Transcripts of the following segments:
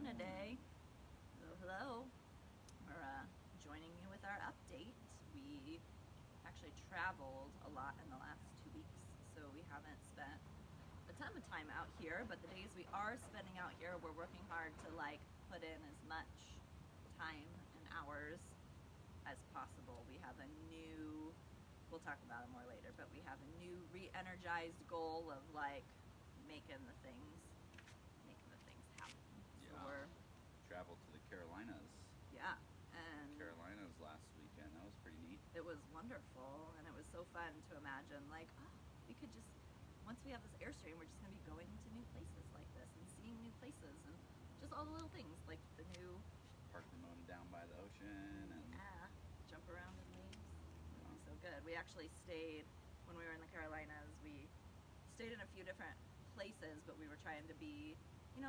Ramona Day. Hello. We're joining you with our update. We actually traveled a lot in the last 2 weeks, so we haven't spent a ton of time out here, but the days we are spending out here, we're working hard to put in as much time and hours as possible. We have a new, we'll talk about it more later, but we have a new re-energized goal of making the things happen. Yeah. So we're traveled to the Carolinas. Yeah, and Carolinas last weekend. That was pretty neat. it was wonderful, and it was so fun to imagine we could just, once we have this Airstream, we're just going to be going to new places like this and seeing new places and just all the little things, like the new Park Ramona down by the ocean and jump around in leaves. It was so good. We actually stayed, when we were in the Carolinas, we stayed in a few different places, but we were trying to be,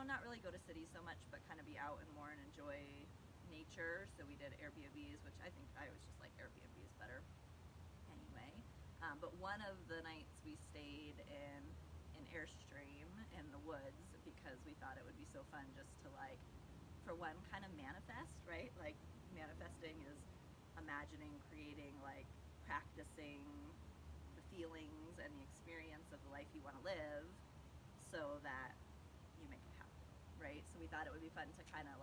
not really go to cities so much, but kind of be out and more and enjoy nature. So we did Airbnbs, which I think I always just like Airbnbs better anyway. But one of the nights we stayed in Airstream in the woods because we thought it would be so fun just to for one, kind of manifest, right? Manifesting is imagining, creating, practicing the feelings and the experience of the life you want to live so that you make it happen, right? So we thought it would be fun to kind of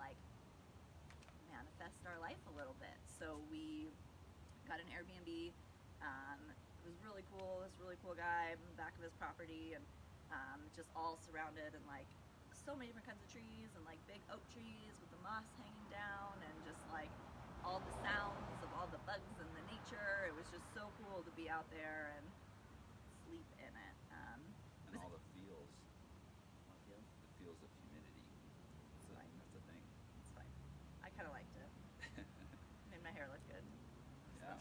manifest our life a little bit. So we got an Airbnb. It was really cool. This really cool guy in the back of his property, and just all surrounded in so many different kinds of trees and big oak trees with the moss hanging down and just all the sounds of all the bugs and the nature. It was just so cool to be out there and sleep in it. And all the feels. What feels? The feels of humidity. That's a thing. It's fine. I kind of liked it. Made my hair look good. Yeah.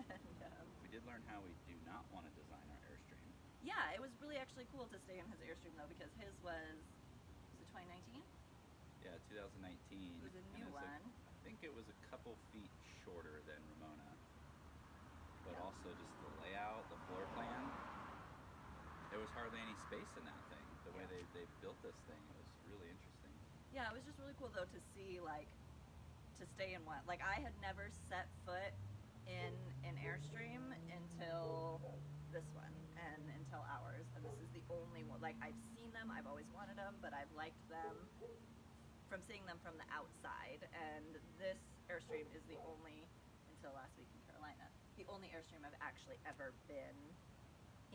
And, we did learn how we do not want to design our Airstream. yeah, it was really actually cool to stay in his Airstream though, because his was it 2019? Yeah, 2019. It was a new and one. I think it was a couple feet shorter than Ramona. But Yeah. also just the layout, the floor plan. There was hardly any space in that thing. The way they built this thing, it was really interesting. Yeah, it was just really cool though to see to stay in one. I had never set foot in an Airstream until this one and until ours, and this is the only one. I've seen them, I've always wanted them, but I've liked them from seeing them from the outside, and this Airstream is the only, until last week in Carolina, the only Airstream I've actually ever been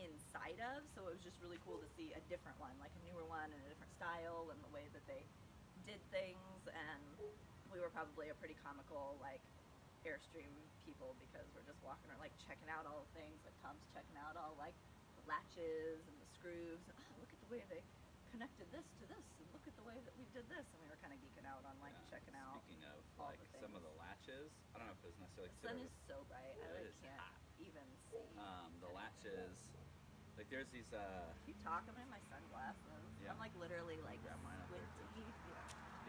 inside of. So it was just really cool to see a different one, a newer one and a different style and the way that they did things. And we were probably a pretty comical Airstream people because we're just walking around checking out all the things. Tom's checking out all the latches and the screws, and look at the way they connected this to this, and look at the way that we did this, and we were kind of geeking out on checking out. Speaking of all the things. some of the latches, I don't know if it's necessarily The sun is so bright, I It is can't hot. even see. The latches, there's these Keep talking, I'm in my sunglasses. Yeah. I'm literally Grab mine up there, squinty.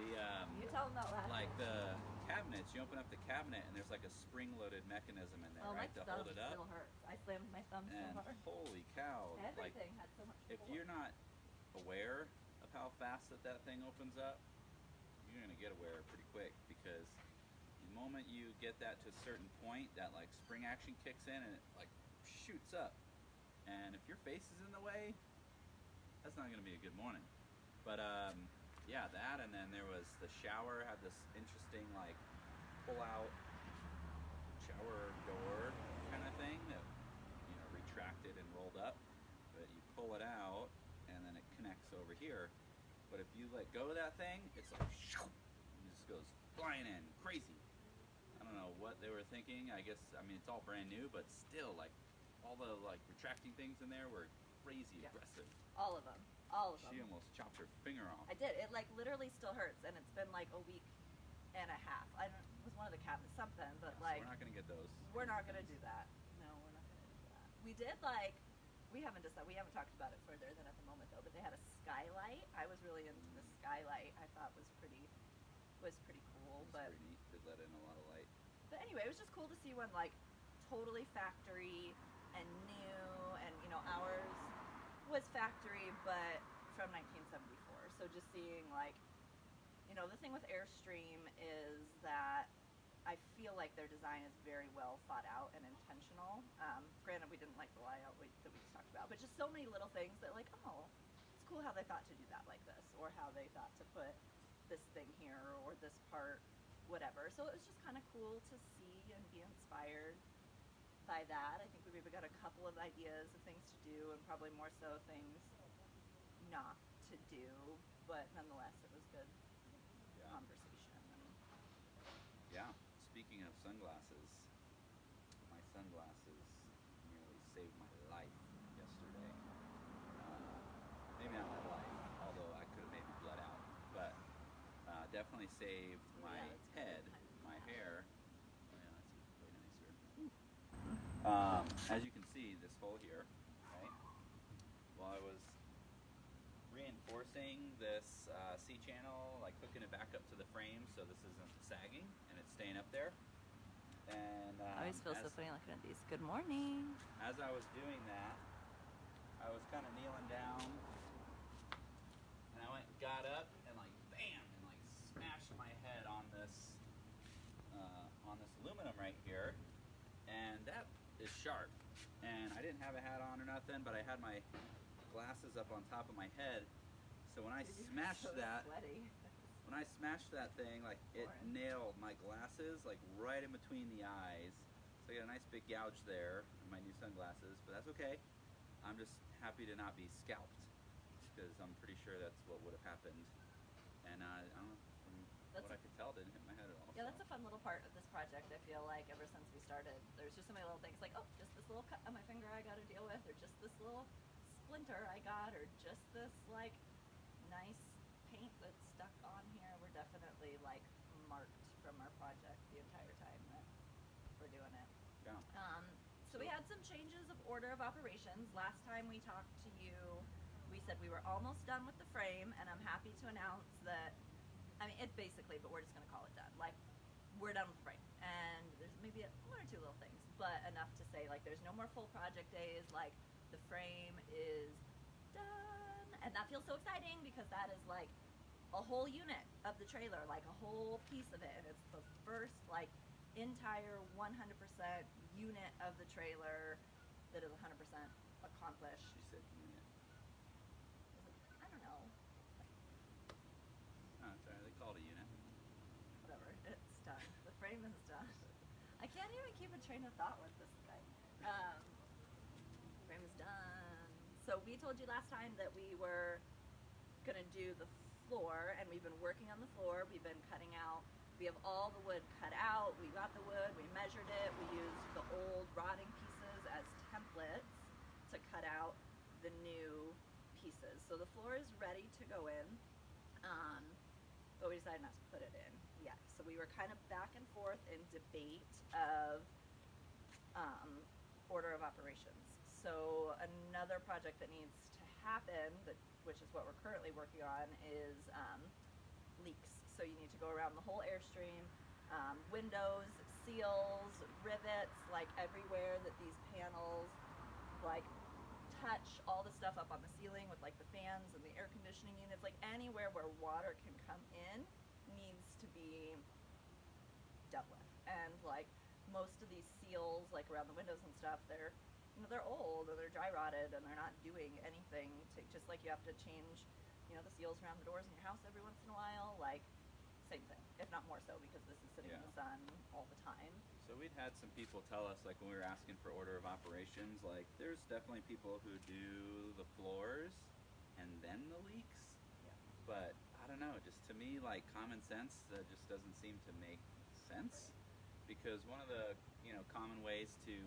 Yeah. the You tell them that last. the cabinets. You open up the cabinet and there's a spring-loaded mechanism in there, Oh, right, my to thumb hold it still up. hurts. I slammed my thumb so And hard. holy cow! Everything had so much If force. you're not aware of how fast that thing opens up, you're gonna get aware pretty quick, because the moment you get that to a certain point, that spring action kicks in and it shoots up. And if your face is in the way, that's not gonna be a good morning. But yeah, that, and then there was the shower, had this interesting pull out shower door kind of thing that retracted and rolled up, but you pull it out and then it connects over here. But if you let go of that thing, it's shoo, it just goes flying in, crazy. I don't know what they were thinking. I guess, it's all brand new, but still, all the retracting things in there were crazy aggressive. All of them. All of them. She almost chopped her finger off. I did. It literally still hurts, and it's been a week and a half. I don't. It was one of the cabinets, something, but So we're not gonna get those. we're not gonna do that. No, we're not gonna do that. We did we haven't decided. We haven't talked about it further than at the moment though. But they had a skylight. I was really into the skylight. I thought was pretty cool. It's But pretty neat. They let in a lot of light. But anyway, it was just cool to see one totally factory and new, and ours was factory, but from 1974. So just seeing you know, the thing with Airstream is that I feel like their design is very well thought out and intentional. Granted, we didn't like the layout that we just talked about, but just so many little things that like, oh, it's cool how they thought to do that like this, or how they thought to put this thing here, or this part, whatever. So it was just kind of cool to see and be inspired by that. I think we've even got a couple of ideas of things to do, and probably more so things not to do, but nonetheless, it was good conversation. Yeah. Speaking of sunglasses, my sunglasses nearly saved my life yesterday. Maybe not my life, although I could have maybe bled out, but definitely saved my head, my hair. Oh yeah, that's way nicer. As you can see, this hole here, right? While I was reinforcing this C-channel, like hooking it back up to the frame so this isn't sagging and it's staying up there. And I always feel so funny looking at these. Good morning. As I was doing that, I was kind of kneeling down, and I went and got up and like bam, and like smashed my head on this aluminum right here, and that is sharp. And I didn't have a hat on or nothing, but I had my glasses up on top of my head. So when I smashed that, when I smashed that thing, like it nailed my glasses like right in between the eyes. So I got a nice big gouge there in my new sunglasses, but that's okay. I'm just happy to not be scalped, because I'm pretty sure that's what would have happened. And I don't know, from what I could tell, it didn't hit my head at all. Yeah, that's a fun little part of this project. I feel like ever since we started, there's just so many little things like, oh, just this little cut on my finger I got to deal with, or just this little splinter I got, or just this like nice paint that's stuck on here. We're definitely like marked from our project the entire time that we're doing it. Yeah. So we had some changes of order of operations. Last time we talked to you, we said we were almost done with the frame, and I'm happy to announce that, I mean, it's basically, but we're just going to call it done. Like, we're done with the frame. And there's maybe one or two little things, but enough to say, like, there's no more full project days. Like, the frame is done. And that feels so exciting, because that is, like, a whole unit of the trailer, like a whole piece of it. And it's the first, like, entire 100% unit of the trailer that is 100% accomplished. She said unit. I don't know. Oh, it's alright, they call it a unit. Whatever, it's done. The frame is done. I can't even keep a train of thought with this thing. Frame is done. So we told you last time that we were gonna do the floor, and we've been working on the floor. We've been cutting out. We have all the wood cut out. We got the wood, we measured it, we used the old rotting pieces as templates to cut out the new pieces. So the floor is ready to go in, but we decided not to put it in yet. So we were kind of back and forth in debate of order of operations. So another project that needs to happen, which is what we're currently working on, is leaks. So you need to go around the whole Airstream, windows, seals, rivets, like everywhere that these panels like touch, all the stuff up on the ceiling with like the fans and the air conditioning units, like anywhere where water can come in needs to be dealt with. And like most of these seals, like around the windows and stuff, they're old or they're dry rotted and they're not doing anything to, just like you have to change, the seals around the doors in your house every once in a while, like same thing, if not more so, because this is sitting in the sun all the time. So we'd had some people tell us, like when we were asking for order of operations, like there's definitely people who do the floors and then the leaks. Yeah. But I don't know, just to me, like common sense just doesn't seem to make sense. Because one of the common ways to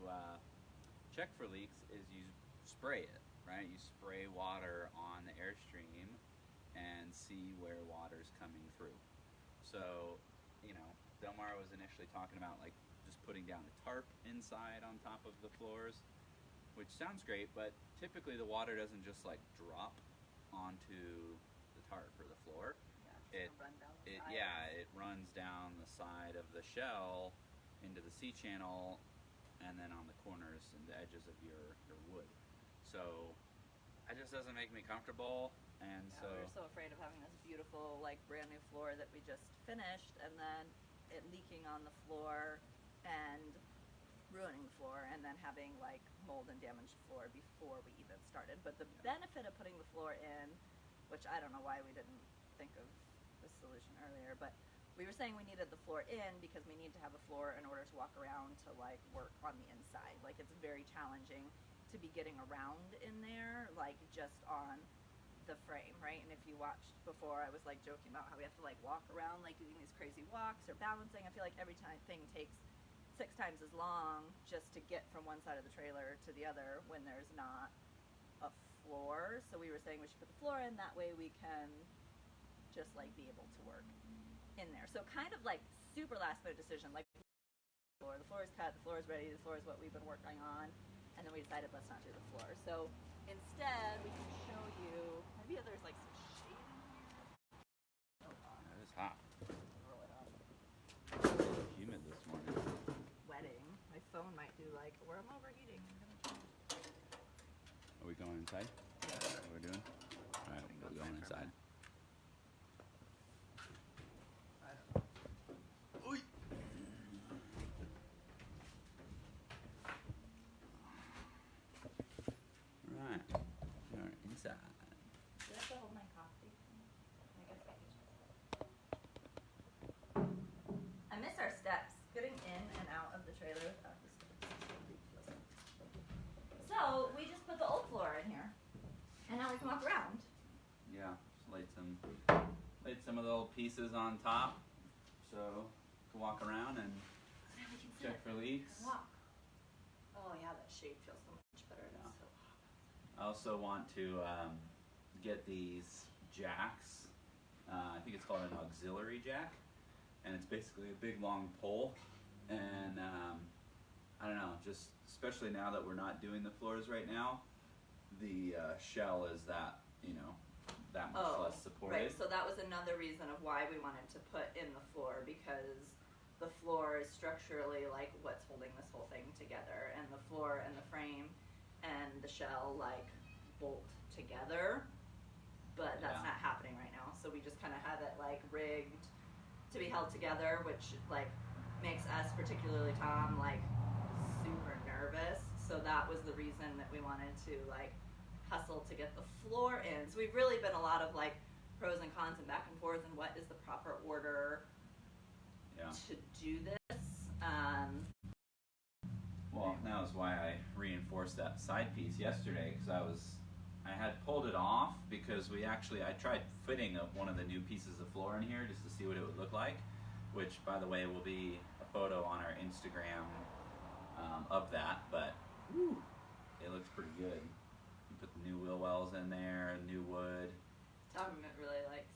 check for leaks is you spray it, right? You spray water on the Airstream and see where water's coming through. So, Delmar was initially talking about like just putting down a tarp inside on top of the floors, which sounds great, but typically the water doesn't just like drop onto the tarp or the floor. Yeah, it runs down the side of the shell into the C-channel and then on the corners and the edges of your wood. So it just doesn't make me comfortable, and we were so afraid of having this beautiful beautiful, like brand new floor that we just finished, and then it leaking on the floor and ruining the floor, and then having like mold and damaged floor before we even started. But the benefit of putting the floor in, which I don't know why we didn't think of this solution earlier, but we were saying we needed the floor in because we need to have a floor in order to walk around to like work on the inside. Like it's very challenging to be getting around in there, like just on the frame, right? And if you watched before, I was like joking about how we have to like walk around like doing these crazy walks or balancing. I feel like every time thing takes 6 times as long just to get from one side of the trailer to the other when there's not a floor. So we were saying we should put the floor in, that way we can just like be able to work in there. So kind of like super last minute decision, like the floor is cut, the floor is ready, the floor is what we've been working on, and then we decided let's not do the floor. So instead we can show you, maybe there's like some shade in here. It is hot. Roll it up. Humid this morning. Wetting. My phone might do like, where I'm overheating. Are we going inside? Is that what we're doing? Alright, we're going inside. Right, we're inside. Do I have to hold my coffee? I guess I do. I miss our steps. Getting in and out of the trailer without the steps. So we just put the old floor in here, and now we can walk around. Yeah, just laid some of the old pieces on top, so we can walk around and So now we can check sit for leaks. and walk. Oh yeah, that shade feels so much better. It's Yeah. so hot. I also want to get these jacks. I think it's called an auxiliary jack, and it's basically a big long pole. And I don't know, just especially now that we're not doing the floors right now, the shell is that that much less supported. Right. So that was another reason of why we wanted to put in the floor, because the floor is structurally like what's holding this whole thing together, and the floor and the frame and the shell like bolt together, but that's not happening right now. So we just kind of have it like rigged to be held together, which like makes us, particularly Tom, like super nervous. So that was the reason that we wanted to like hustle to get the floor in. So we've really been a lot of like pros and cons and back and forth, and what is the proper order to do this. Well, that was why I reinforced that side piece yesterday, because I had pulled it off because I tried fitting one of the new pieces of floor in here just to see what it would look like, which by the way will be a photo on our Instagram of that, but it looks pretty good. You put the new wheel wells in there, new wood. Tom really likes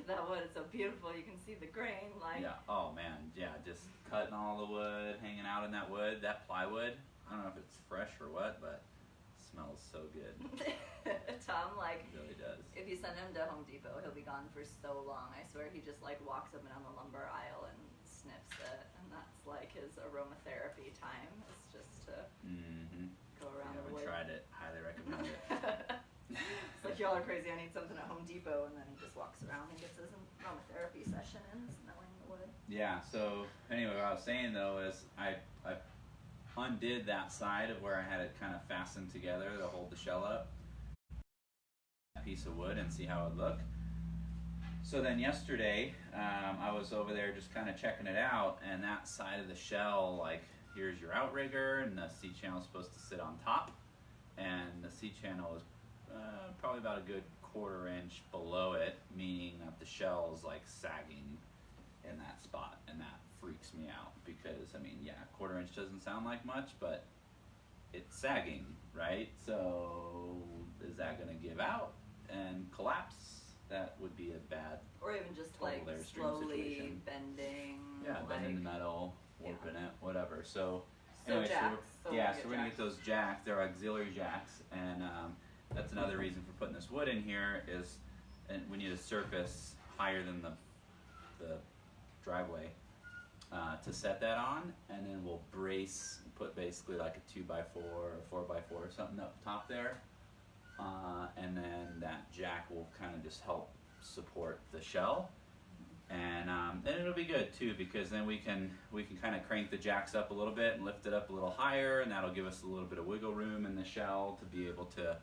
that wood. It's so beautiful. You can see the grain. Like Oh man, just cutting all the wood, hanging out in that wood, that plywood. I don't know if it's fresh or what, but it smells so good. Tom, like, it really does. If you send him to Home Depot, he'll be gone for so long. I swear, he just like walks up and down the lumber aisle and sniffs it, and that's like his aromatherapy time. It's just to go around the wood. I haven't tried it. Highly recommend it. It's like, y'all are crazy, I need something at Home Depot, and then he just walks around and gets his aromatherapy session in, smelling the wood. Yeah, so anyway, what I was saying though is I undid that side of where I had it kind of fastened together to hold the shell up, that piece of wood, and see how it would look. So then yesterday, I was over there just kind of checking it out, and that side of the shell, like, here's your outrigger, and the C-channel is supposed to sit on top, and the C-channel is probably about a good 1/4 inch below it, meaning that the shell is like sagging in that spot, and that freaks me out because, I mean, 1/4 inch doesn't sound like much, but it's sagging, right? So is that going to give out and collapse? That would be a bad, or even just like Airstream slowly situation. bending. Bending the metal, warping it, whatever. So So anyway, jacks. so we're gonna get those jacks. They're auxiliary jacks, and that's another reason for putting this wood in here is, and we need a surface higher than the driveway to set that on, and then we'll put basically like a 2x4 or 4x4 or something up top there, and then that jack will kind of just help support the shell. And then it'll be good too, because then we can kind of crank the jacks up a little bit and lift it up a little higher, and that'll give us a little bit of wiggle room in the shell to be able to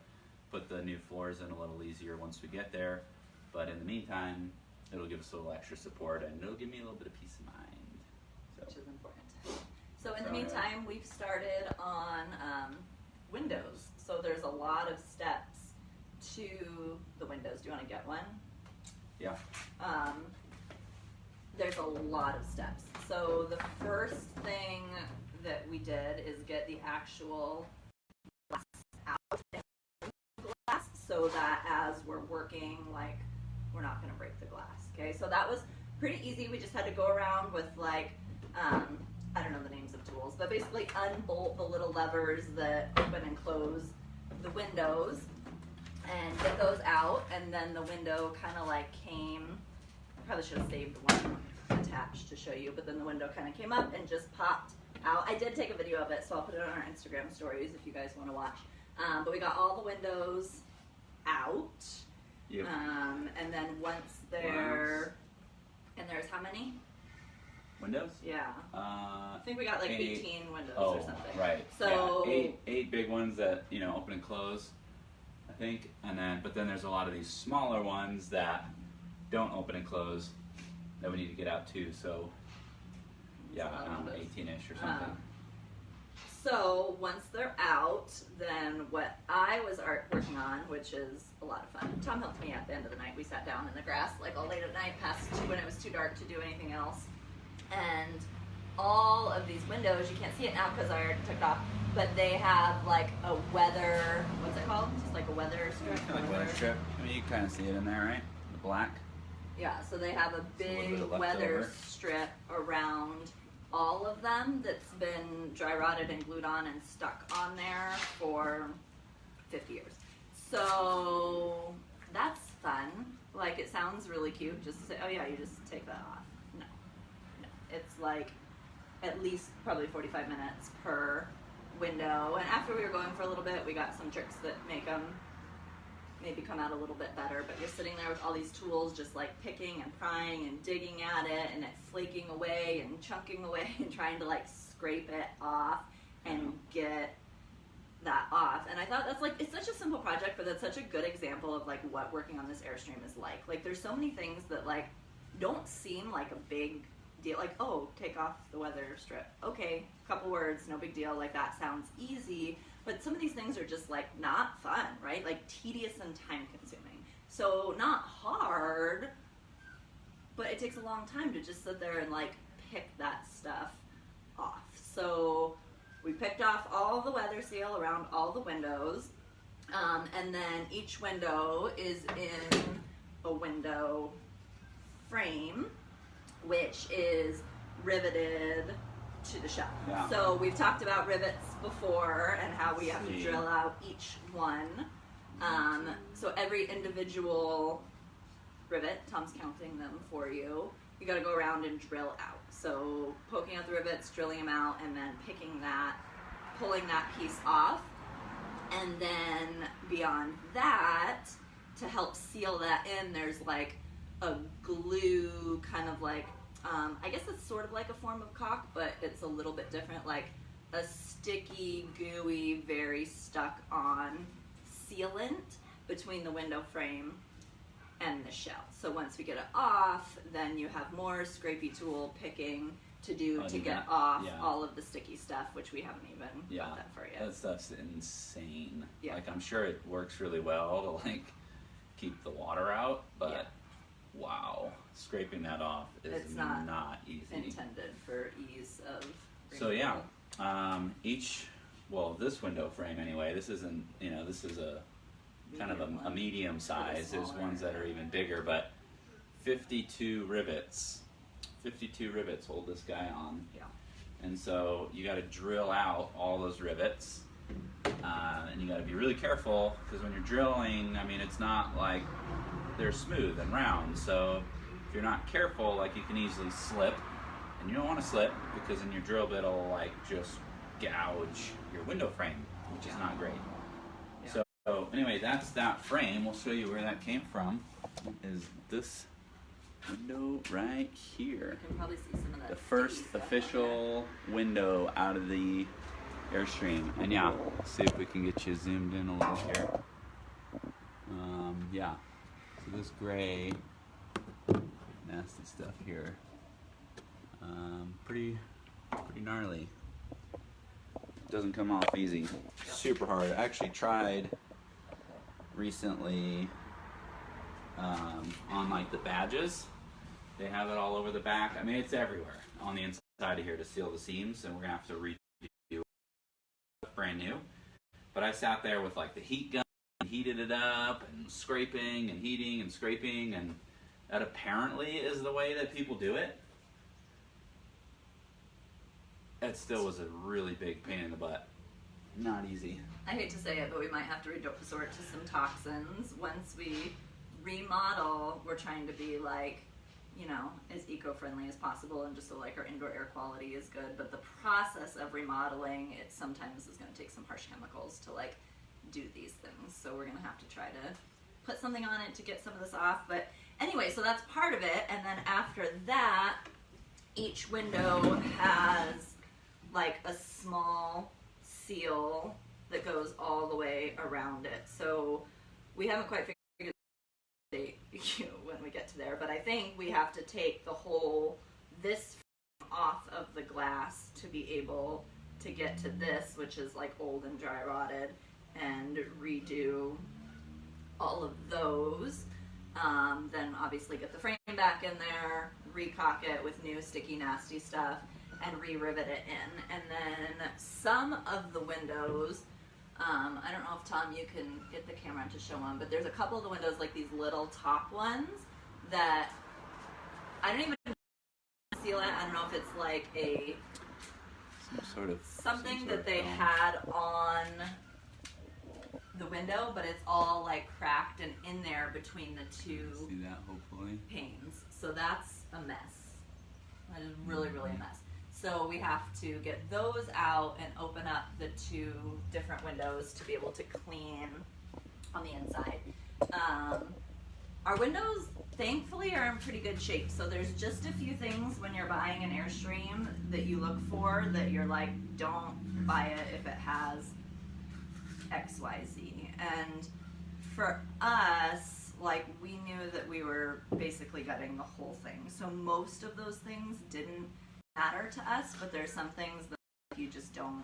put the new floors in a little easier once we get there. But in the meantime, it'll give us a little extra support, and it'll give me a little bit of peace of mind. So. Which is important. So in the meantime, we've started on windows. So there's a lot of steps to the windows. Do you want to get one? Yeah. There's a lot of steps. So the first thing that we did is get the actual glass out and glass, so that as we're working, like, we're not going to break the glass. Okay, so that was pretty easy. We just had to go around with, like, I don't know the names of tools, but basically unbolt the little levers that open and close the windows and get those out. And then the window kind of like came, I probably should have saved one attached to show you, but then the window kind of came up and just popped out. I did take a video of it, so I'll put it on our Instagram stories if you guys want to watch. But we got all the windows out. Yep. And then once they're, and there's how many? Windows? Yeah. I think we got like 18 windows or something. Right. So yeah, eight big ones that, you know, open and close, I think. And then, but then there's a lot of these smaller ones that don't open and close that we need to get out too. So yeah, 18-ish or something. So once they're out, then what I was working on, which is a lot of fun. Tom helped me at the end of the night. We sat down in the grass like all late at night, past 2 when it was too dark to do anything else. And all of these windows, you can't see it now because I already took it off, but they have like a weather, what's it called? Just like a weather strip? Kind of like weather strip. I mean, you kind of see it in there, right? The black. Yeah, so they have a big weather strip around all of them that's been dry rotted and glued on and stuck on there for 50 years. So that's fun. Like, it sounds really cute just to say, oh yeah, you just take that off. No. It's like at least probably 45 minutes per window. And after we were going for a little bit, we got some tricks that make them maybe come out a little bit better. But you're sitting there with all these tools just like picking and prying and digging at it, and it's flaking away and chunking away and trying to like scrape it off and get that off. And I thought that's like, it's such a simple project, but that's such a good example of like what working on this Airstream is like. Like, there's so many things that like don't seem like a big deal, like, oh, take off the weather strip, okay, couple words, no big deal, like that sounds easy. But some of these things are just like not fun, right? Like tedious and time consuming. So not hard, but it takes a long time to just sit there and like pick that stuff off. So we picked off all the weather seal around all the windows, and then each window is in a window frame, which is riveted to the shell. Yeah. So we've talked about rivets before and how we have to drill out each one. So every individual rivet, Tom's counting them for you, you got to go around and drill out. So poking out the rivets, drilling them out, and then picking that, pulling that piece off. And then beyond that, to help seal that in, there's like a glue kind of like, I guess it's sort of like a form of caulk, but it's a little bit different, like a sticky, gooey, very stuck on sealant between the window frame and the shell. So once we get it off, then you have more scrapey tool picking to do to get off all of the sticky stuff, which we haven't even got that far yet. That stuff's insane. Yeah. Like, I'm sure it works really well to like keep the water out, but wow, scraping that off is it's not easy. Intended for ease of removal. So yeah, this window frame anyway, this isn't, this is a kind of a medium size. There's ones that are even bigger, but 52 rivets hold this guy on. Yeah. And so you got to drill out all those rivets, and you got to be really careful, because when you're drilling, I mean, it's not like they're smooth and round. So if you're not careful, like, you can easily slip, and you don't want to slip, because then your drill bit will like just gouge your window frame, which is not great. Yeah. So anyway, that's that frame. We'll show you where that came from. is this window right here. You can probably see some of that. The first official window out of the Airstream. And yeah, let's see if we can get you zoomed in a little here. Yeah, so this gray, nasty stuff here. Pretty gnarly. Doesn't come off easy. Super hard. I actually tried recently on like the badges. They have it all over the back. I mean, it's everywhere on the inside of here to seal the seams, and we're gonna have to redo brand new. But I sat there with like the heat gun and heated it up and scraping and heating and scraping, and that apparently is the way that people do it. It still was a really big pain in the butt. Not easy. I hate to say it, but we might have to resort to some toxins. Once we remodel, we're trying to be like, you know, as eco-friendly as possible, and just so like our indoor air quality is good. But the process of remodeling, it sometimes is going to take some harsh chemicals to like do these things. So we're going to have to try to put something on it to get some of this off. But anyway, so that's part of it. And then after that, each window has like a small seal that goes all the way around it. So we haven't quite figured out when we get to there, but I think we have to take the whole this off of the glass to be able to get to this, which is like old and dry rotted, and redo all of those. Then obviously get the frame back in there, recock it with new sticky nasty stuff, and re-rivet it in. And then some of the windows, I don't know if Tom, you can get the camera to show them, but there's a couple of the windows, like these little top ones, that I don't even seal it. I don't know if it's like a something that they had on the window, but it's all like cracked and in there between the two See that, hopefully. panes. So that's a mess. That is really, really a mess. So we have to get those out and open up the two different windows to be able to clean on the inside. Our windows, thankfully, are in pretty good shape. So there's just a few things when you're buying an Airstream that you look for that you're like, don't buy it if it has X, Y, Z. And for us, like, we knew that we were basically gutting the whole thing. So most of those things didn't matter to us, but there's some things that you just don't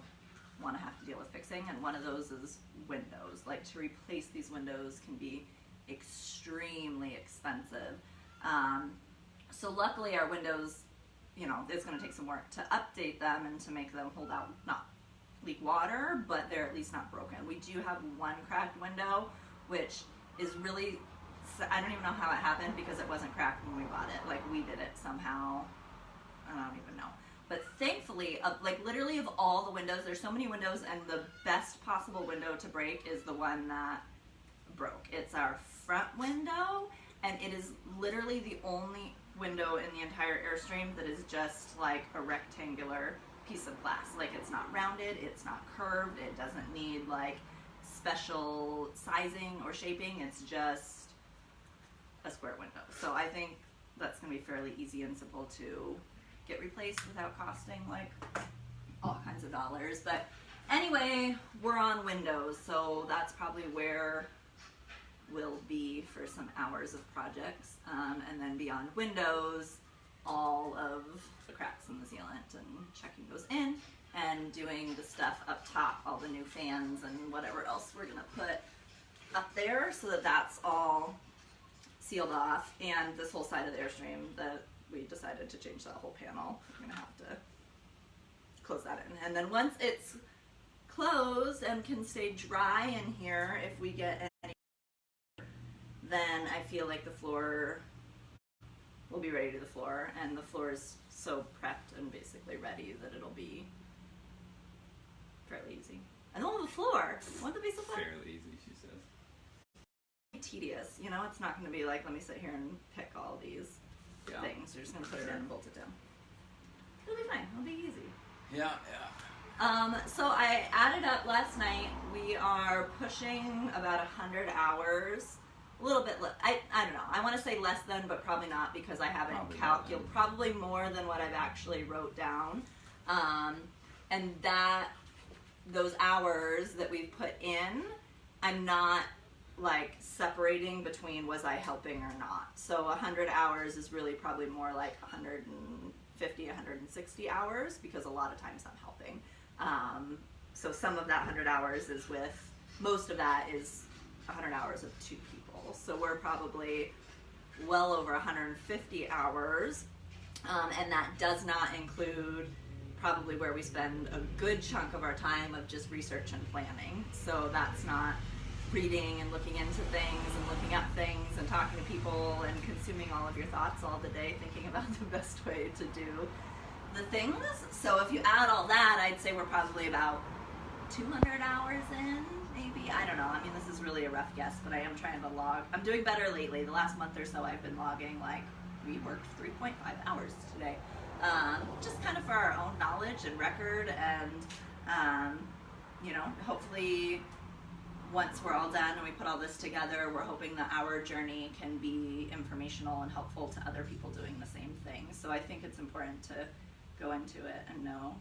want to have to deal with fixing, and one of those is windows. Like, to replace these windows can be extremely expensive. So luckily our windows, you know, it's going to take some work to update them and to make them hold out, not leak water, but they're at least not broken. We do have one cracked window, which is really, I don't even know how it happened because it wasn't cracked when we bought it. Like, we did it somehow. I don't even know. But thankfully, like literally of all the windows, there's so many windows, and the best possible window to break is the one that broke. It's our front window, and it is literally the only window in the entire Airstream that is just like a rectangular piece of glass. Like, it's not rounded, it's not curved, it doesn't need like special sizing or shaping. It's just a square window. So I think that's going to be fairly easy and simple to get replaced without costing like all kinds of dollars. But anyway, we're on windows, so that's probably where we'll be for some hours of projects. And then beyond windows, all of the cracks in the sealant and checking those in, and doing the stuff up top, all the new fans and whatever else we're gonna put up there, so that that's all sealed off. And this whole side of the Airstream, that we decided to change that whole panel, we're gonna have to close that in. And then once it's closed and can stay dry in here, if we get any, then I feel like the floor will be ready to the floor, and the floor is so prepped and basically ready that it'll be fairly easy. And then the floor, won't it be so fun? Fairly easy, she says. Tedious, you know, it's not going to be like, let me sit here and pick all these things. You're just going to put it in and bolt it down. It'll be fine. It'll be easy. Yeah. So I added up last night. We are pushing about 100 hours a little bit. I don't know. I want to say less than, but probably not because I haven't Probably calculated. Probably more than what I've actually wrote down. And that those hours that we've put in, I'm not like separating between was I helping or not. So 100 hours is really probably more like 150, 160 hours because a lot of times I'm helping. So some of that 100 hours is with, most of that is 100 hours of 2 people. So we're probably well over 150 hours. And that does not include probably where we spend a good chunk of our time of just research and planning. So that's not reading and looking into things and looking up things and talking to people and consuming all of your thoughts all the day thinking about the best way to do the things. So if you add all that, I'd say we're probably about 200 hours in, maybe. I don't know. I mean, this is really a rough guess, but I am trying to log. I'm doing better lately. The last month or so I've been logging, like, we worked 3.5 hours today. Just kind of for our own knowledge and record, and you know, hopefully once we're all done and we put all this together, we're hoping that our journey can be informational and helpful to other people doing the same thing. So I think it's important to go into it and know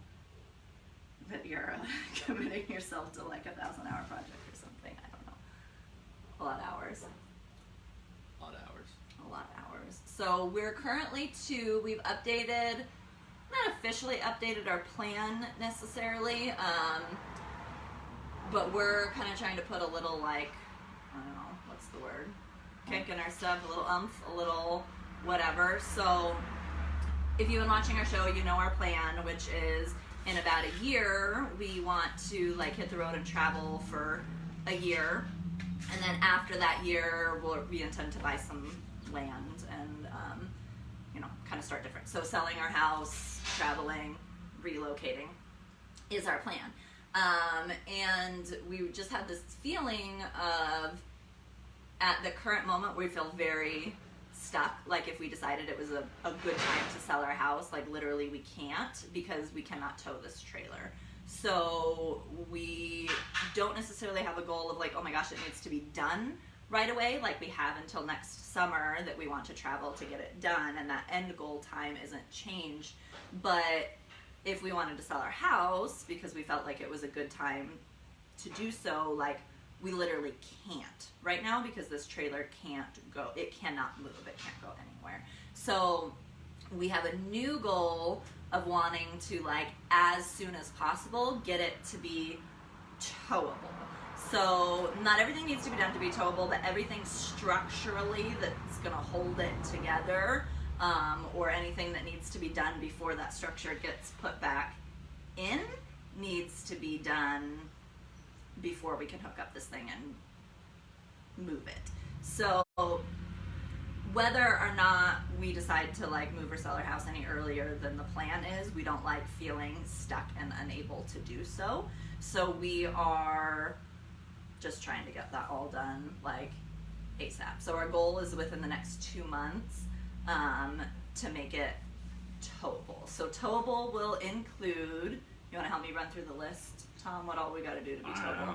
that you're committing yourself to like 1,000-hour project or something. I don't know. A lot of hours. A lot of hours. A lot of hours. So we're currently we've updated, not officially updated our plan necessarily, but we're kind of trying to put a little like, I don't know, what's the word? Kick in our stuff, a little umph, a little whatever. So if you've been watching our show, you know our plan, which is in about a year, we want to like hit the road and travel for a year. And then after that year, we intend to buy some land and, you know, kind of start different. So selling our house, traveling, relocating is our plan. And we just had this feeling of, at the current moment, we feel very stuck. Like if we decided it was a good time to sell our house, like literally we can't because we cannot tow this trailer. So we don't necessarily have a goal of like, oh my gosh, it needs to be done right away. Like we have until next summer that we want to travel to get it done, and that end goal time isn't changed. But if we wanted to sell our house because we felt like it was a good time to do so, like we literally can't right now because this trailer can't go, it cannot move, it can't go anywhere. So we have a new goal of wanting to, like, as soon as possible, get it to be towable. So not everything needs to be done to be towable, but everything structurally that's gonna hold it together, or anything that needs to be done before that structure gets put back in, needs to be done before we can hook up this thing and move it. So whether or not we decide to like move or sell our house any earlier than the plan is, we don't like feeling stuck and unable to do so. So we are just trying to get that all done like ASAP. So our goal is within the next 2 months to make it towable. So towable will include, you want to help me run through the list, Tom? What all we got to do to be towable?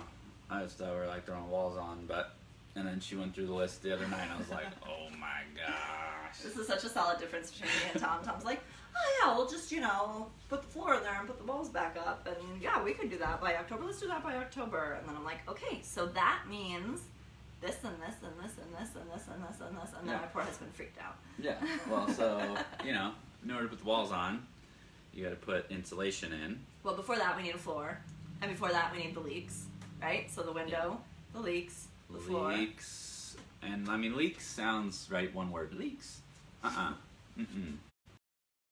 I just thought we were like throwing walls on, but and then she went through the list the other night and I was like, oh my gosh. This is such a solid difference between me and Tom. Tom's like, oh yeah, we'll just, you know, put the floor in there and put the walls back up, and yeah, we could do that by October. Let's do that by October. And then I'm like, okay, so that means this and this and this and this and this and this and this, and then my poor husband freaked out. Yeah, well, so, you know, in order to put the walls on, you got to put insulation in. Well, before that we need a floor, and before that we need the leaks, right? So the window, the leaks, the floor. Leaks, and I mean leaks sounds right, one word, leaks.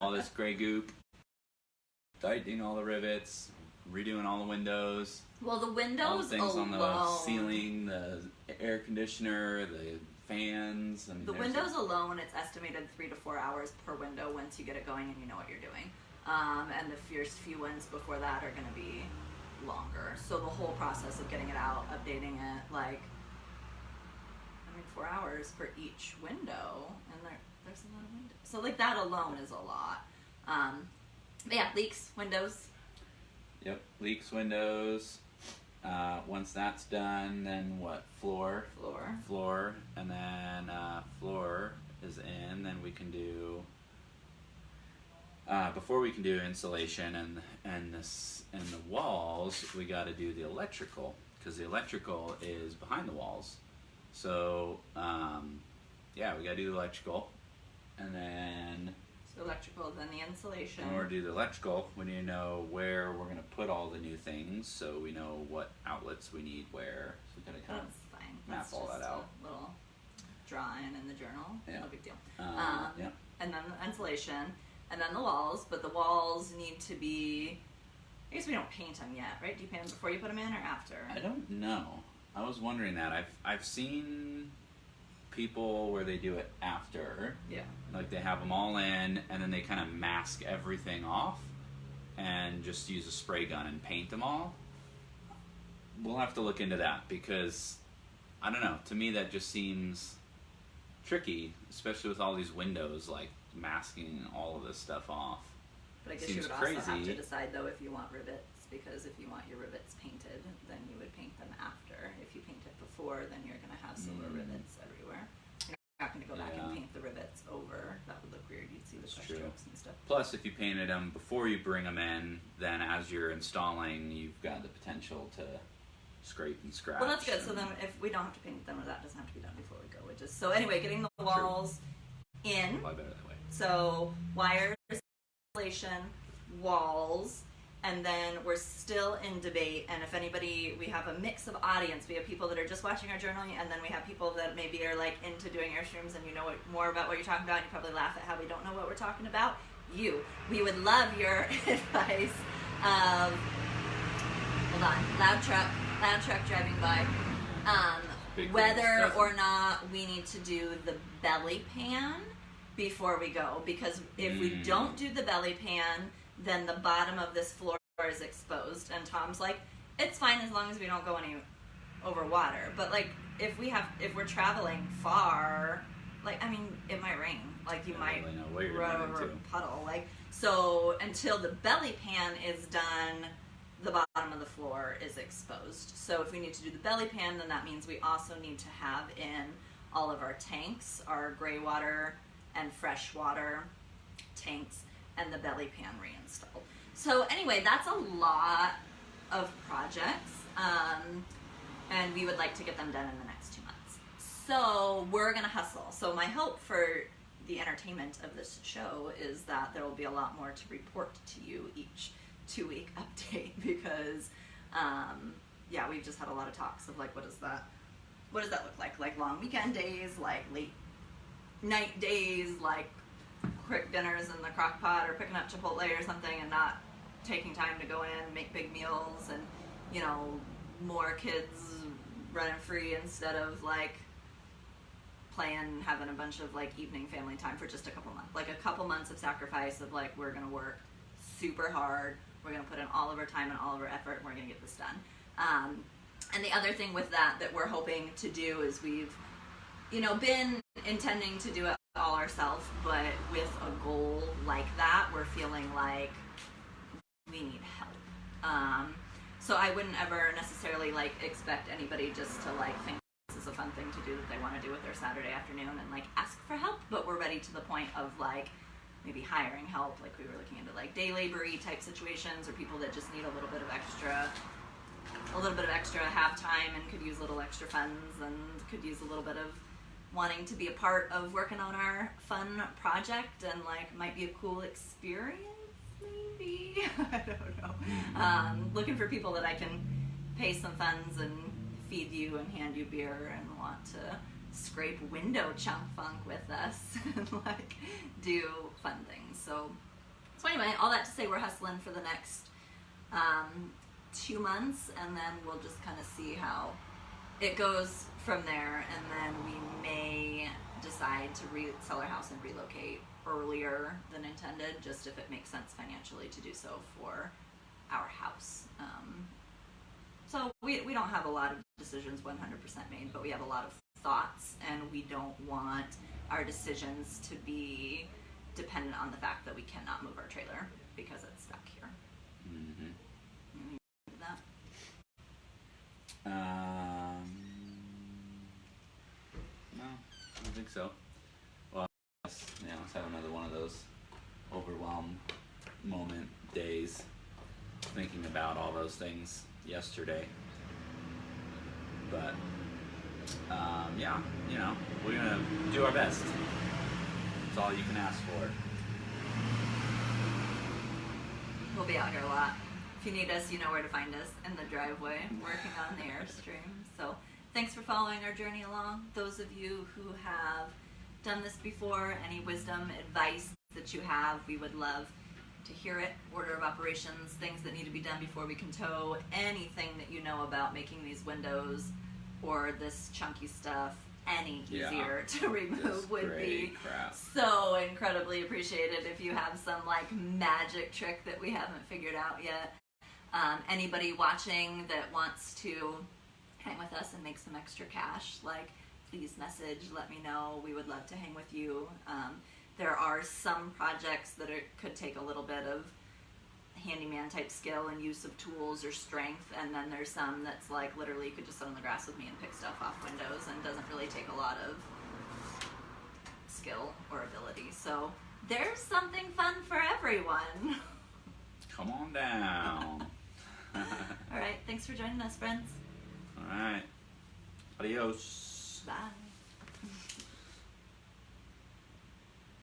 All this gray goop, tightening all the rivets, redoing all the windows. Well, the windows all the things alone, on the ceiling, the air conditioner, the fans. I mean, the windows alone, it's estimated 3 to 4 hours per window once you get it going and you know what you're doing. And the first few ones before that are going to be longer. So the whole process of getting it out, updating it, like, I mean, 4 hours for each window, and there's a lot of windows. So like that alone is a lot. But yeah, leaks, windows. Yep, leaks, windows. Once that's done, then what? Floor, and then floor is in. Then we can do before we can do insulation and the walls. We got to do the electrical because the electrical is behind the walls. So yeah, we got to do the electrical, and then. Electrical, then the insulation. In order to do the electrical, we need to know where we're going to put all the new things, so we know what outlets we need where. So we got to kind of map That's all that out. A little drawing in the journal. Yeah. No big deal. Yeah. And then the insulation, and then the walls. But the walls need to be. I guess we don't paint them yet, right? Do you paint them before you put them in or after? I don't know. I was wondering that. I've seen people where they do it after. Yeah. Like they have them all in, and then they kind of mask everything off, and just use a spray gun and paint them all. We'll have to look into that because I don't know. To me, that just seems tricky, especially with all these windows, like masking all of this stuff off. But I guess Seems you would also have crazy. to decide though if you want rivets, because if you want your rivets painted, then you would paint them after. If you paint it before, then you're going to have silver rivets everywhere. You're not going to go back and paint the rivets over. That would look weird. You'd see the brush strokes and stuff. Plus, if you painted them before you bring them in, then as you're installing, you've got the potential to scrape and scratch. Well, that's good. So then if we don't have to paint them, or that doesn't have to be done before we go. So anyway, getting the walls in. Probably better that way. So wires, insulation, walls, and then we're still in debate. And if anybody, we have a mix of audience. We have people that are just watching our journaling, and then we have people that maybe are like into doing Airstreams, and you know more about what you're talking about. And you probably laugh at how we don't know what we're talking about. We would love your advice. Hold on, loud truck driving by. Whether or not we need to do the belly pan before we go, because if we don't do the belly pan, then the bottom of this floor is exposed. And Tom's like, it's fine as long as we don't go any over water. But like, if we're traveling far, like, I mean, it might rain. Like, you might run over a puddle. Like, so until the belly pan is done, the bottom of the floor is exposed. So if we need to do the belly pan, then that means we also need to have in all of our tanks, our gray water and fresh water tanks, and the belly pan reinstalled. So anyway, that's a lot of projects, and we would like to get them done in the next 2 months. So we're gonna hustle. So my hope for the entertainment of this show is that there will be a lot more to report to you each 2-week update, because yeah, we've just had a lot of talks of like, what does that look like long weekend days, like late night days, like quick dinners in the crock pot, or picking up Chipotle or something and not taking time to go in and make big meals, and you know, more kids running free instead of like playing, having a bunch of like evening family time for just a couple months, like a couple months of sacrifice of like, we're gonna work super hard, we're going to put in all of our time and all of our effort, and we're going to get this done. And the other thing with that we're hoping to do is we've, you know, been intending to do it all ourselves, but with a goal like that, we're feeling like we need help. So I wouldn't ever necessarily like expect anybody just to like think this is a fun thing to do that they want to do with their Saturday afternoon and like ask for help, but we're ready to the point of like maybe hiring help, like we were looking into like day labor-y type situations, or people that just need a little bit of extra have time and could use a little extra funds and could use a little bit of wanting to be a part of working on our fun project, and like might be a cool experience maybe. I don't know. Looking for people that I can pay some funds and feed you and hand you beer and want to scrape window chunk funk with us and like do fun things. So anyway, all that to say, we're hustling for the next 2 months, and then we'll just kind of see how it goes from there, and then we may decide to sell our house and relocate earlier than intended, just if it makes sense financially to do so for our house. So we don't have a lot of decisions 100% made, but we have a lot of thoughts, and we don't want our decisions to be dependent on the fact that we cannot move our trailer because it's stuck here. That. No, I don't think so. Well, I guess, I was having another one of those overwhelm moment days, thinking about all those things yesterday. But yeah, we're gonna do our best. That's all you can ask for. We'll be out here a lot. If you need us, you know where to find us, in the driveway, working on the Airstream. So thanks for following our journey along. Those of you who have done this before, any wisdom, advice that you have, we would love to hear it. Order of operations, things that need to be done before we can tow, anything that you know about making these windows or this chunky stuff any easier to remove would be so incredibly appreciated. If you have some like magic trick that we haven't figured out yet, anybody watching that wants to hang with us and make some extra cash, like, please message, let me know. We would love to hang with you. There are some projects that could take a little bit of handyman type skill and use of tools or strength, and then there's some that's like literally you could just sit on the grass with me and pick stuff off windows and doesn't really take a lot of skill or ability. So there's something fun for everyone. Come on down. All right, thanks for joining us, friends. All right, adios. Bye.